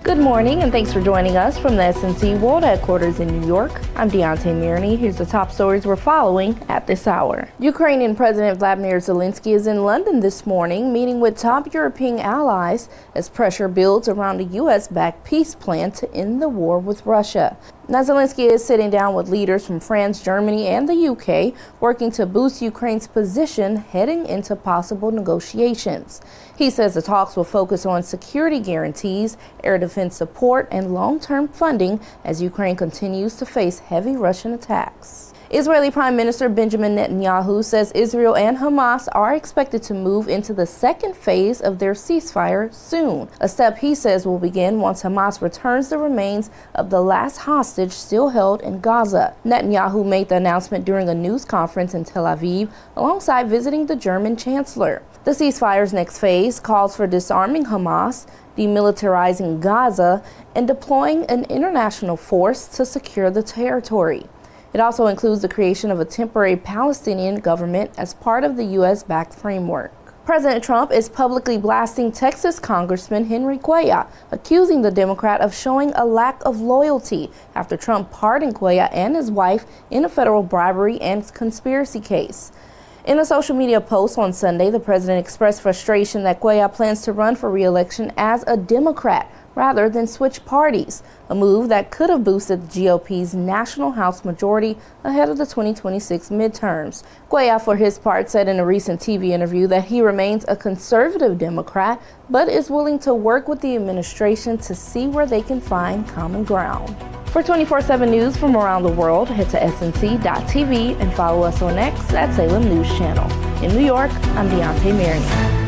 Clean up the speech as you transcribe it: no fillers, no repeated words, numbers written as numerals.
Good morning, and thanks for joining us from the SNC World Headquarters in New York. I'm Deontay Mierney. Here's the top stories we're following at this hour. Ukrainian President Volodymyr Zelenskyy is in London this morning, meeting with top European allies as pressure builds around a U.S.-backed peace plan to end the war with Russia. Now, Zelenskyy is sitting down with leaders from France, Germany, and the UK, working to boost Ukraine's position heading into possible negotiations. He says the talks will focus on security guarantees, air defense support, and long-term funding as Ukraine continues to face heavy Russian attacks. Israeli Prime Minister Benjamin Netanyahu says Israel and Hamas are expected to move into the second phase of their ceasefire soon, a step he says will begin once Hamas returns the remains of the last hostage still held in Gaza. Netanyahu made the announcement during a news conference in Tel Aviv alongside visiting the German chancellor. The ceasefire's next phase calls for disarming Hamas, demilitarizing Gaza, and deploying an international force to secure the territory. It also includes the creation of a temporary Palestinian government as part of the U.S.-backed framework. President Trump is publicly blasting Texas Congressman Henry Cuellar, accusing the Democrat of showing a lack of loyalty after Trump pardoned Cuellar and his wife in a federal bribery and conspiracy case. In a social media post on Sunday, the president expressed frustration that Cuellar plans to run for re-election as a Democrat rather than switch parties, a move that could have boosted the GOP's National House majority ahead of the 2026 midterms. Cuellar, for his part, said in a recent TV interview that he remains a conservative Democrat, but is willing to work with the administration to see where they can find common ground. For 24/7 news from around the world, head to snc.tv and follow us on X at Salem News Channel. In New York, I'm Deontay Mierney.